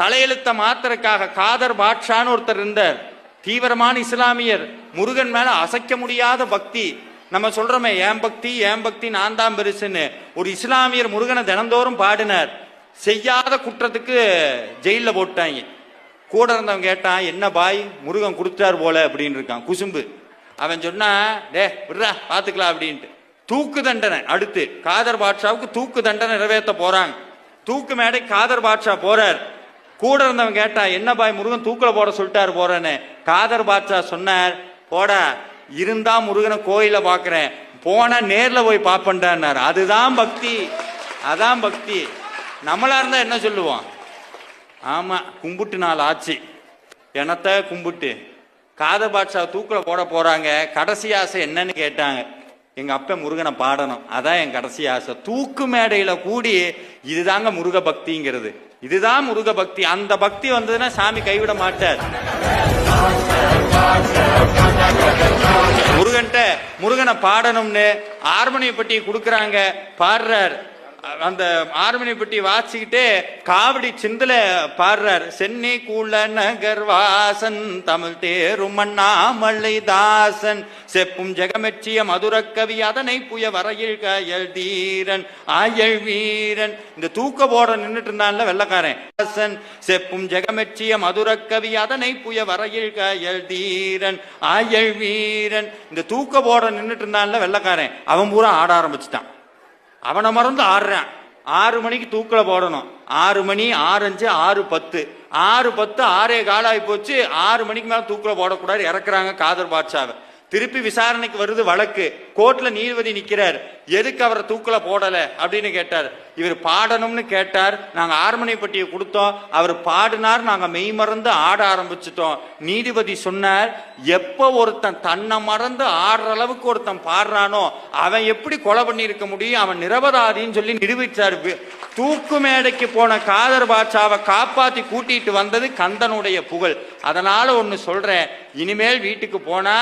தலையெழுத்த மாத்திரக்காக காதர் பாட்ஷான்னு ஒருத்தர் இருந்தார், தீவிரமான இஸ்லாமியர், முருகன் மேல அசைக்க முடியாத பக்தி. நம்ம சொல்றோமே ஏன் பக்தி ஏன் பக்தி நான் தான் பெருசுன்னு. ஒரு இஸ்லாமியர் முருகனை தினந்தோறும் பாடினார். செய்யாத குற்றத்துக்கு ஜெயில போட்டாங்க. கூட இருந்தவன் கேட்டான், என்ன பாய் முருகன் கொடுத்தார் போல அப்படின்னு இருக்கான் குசும்பு. அவன் சொன்னா, டே விட்றா பாத்துக்கலாம் அப்படின்ட்டு. தூக்கு தண்டனை அடுத்து காதர் பாட்ஷாவுக்கு தூக்கு தண்டனை நிறைவேற்ற போறாங்க. தூக்கு மேடை காதர் பாட்ஷா போறார். கூட இருந்தவன் கேட்டா, என்ன பாய் முருகன் தூக்கில போட சொல்லிட்டாரு போறேன்னு. காதர் பாட்ஷா சொன்னார், போடா இருந்தா முருகனை கோயில பாக்குறேன், போனா நேர்ல போய் பாப்பண்டார். அதுதான் பக்தி, அதான் பக்தி. நம்மளா இருந்தா என்ன சொல்லுவோம்? ஆமா கும்பிட்டு நாள் ஆச்சு எனத்த கும்பிட்டு. காதர் பாட்ஷா தூக்கில போட போறாங்க. கடைசி ஆசை என்னன்னு கேட்டாங்க. எங்க அப்ப முருகனை பாடணும், அதான் என் கடைசி ஆசை. தூக்கு மேடையில கூடி இதுதாங்க முருக பக்திங்கிறது, இதுதான் முருக பக்தி. அந்த பக்தி வந்ததுன்னா சாமி கைவிட மாட்டார். முருகனை பாடணும்னு ஹார்மோனிய பெட்டி கொடுக்கறாங்க, பாடுறார். அந்த ஹார்மோனிய பெட்டி வாசிக்கிட்டே காவடி சிந்தல பாடுறார். சென்னை கூல நகர் வாசன் தமிழ் தேரும் அண்ணாமலை தாசன் செப்பும் ஜெகமெச்சிய மதுரக்கவி அதனை புய வரையில் கயல் தீரன் ஆயல் வீரன். இந்த தூக்க போட நின்றுட்டு இருந்தான்ல வெள்ளக்காரன், செப்பும் ஜெகமெச்சிய மதுரக்கவி அதனை புய வரையில் கயல் தீரன் ஆயல் வீரன். இந்த தூக்க போட நின்றுட்டு இருந்தான்ல வெள்ளக்காரன், அவன் பூரா ஆட ஆரம்பிச்சுட்டான். அவனை மறந்து ஆடுறான். 6 மணிக்கு தூக்கில போடணும். 6 மணி 6:05 6:10 6:10 6:15 ஆகி போச்சு. 6 மணிக்கு மேல தூக்கில போடக்கூடாது, இறக்குறாங்க காதர் பாட்ஷாவை. திருப்பி விசாரணைக்கு வருது வழக்கு. கோர்ட்ல நீதிபதி நிக்கிறார். எதுக்கு அவரை தூக்கில போடல அப்படின்னு கேட்டார். இவர் பாடணும்னு கேட்டார், நாங்க ஹார்மோனிய பெட்டியை கொடுத்தோம், அவர் பாடினார், நாங்க மெய் மறந்து ஆட ஆரம்பிச்சிட்டோம். நீதிபதி சொன்னார், எப்ப ஒருத்தன் தன்னை மறந்து ஆடுற அளவுக்கு ஒருத்தன் பாடுறானோ அவன் எப்படி கொலை பண்ணி இருக்க முடியும், அவன் நிரபராதின்னு சொல்லி நிரூபிச்சார். தூக்கு மேடைக்கு போன காதர் பாட்ஷாவை காப்பாத்தி கூட்டிட்டு வந்தது கந்தனுடைய புகழ். அதனால ஒன்னு சொல்றேன், இனிமேல் வீட்டுக்கு போனா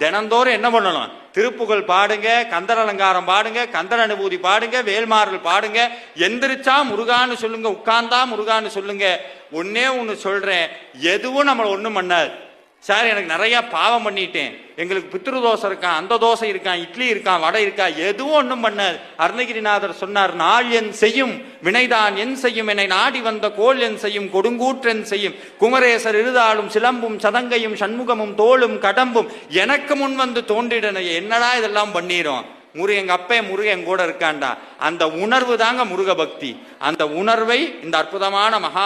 தினந்தோறும் என்ன பண்ணணும்? திருப்புகழ் பாடுங்க, கந்தர் அலங்காரம் பாடுங்க, கந்தர் அனுபூதி பாடுங்க, வேல்மாறல் பாடுங்க. எந்திரிச்சா முருகான்னு சொல்லுங்க, உட்கார்ந்தா முருகான்னு சொல்லுங்க. ஒன்னே ஒன்னு சொல்றேன், எதுவும் நம்மள ஒண்ணும் பண்ணாது. சார் எனக்கு நிறைய பாவம் பண்ணிட்டேன், எங்களுக்கு பித்ரு தோசை இருக்கான், அந்த தோசை இருக்கான், இட்லி இருக்கான், வடை இருக்கா, எதுவும் ஒன்றும் பண்ணாது. அருணகிரிநாதர் சொன்னார், நாள் என் செய்யும் வினைதான் என் செய்யும், என்னை நாடி வந்த கோள் என் செய்யும், கொடுங்கூற்றென் செய்யும், குமரேசர் இருதாளும் சிலம்பும் சதங்கையும் சண்முகமும் தோளும் கடம்பும் எனக்கு முன் வந்து தோன்றிடன. என்னடா இதெல்லாம் பண்ணிரும், எங்க அப்பே முருகன் கூட இருக்காண்டா. அந்த உணர்வு தாங்க முருக பக்தி. அந்த உணர்வை இந்த அற்புதமான மகா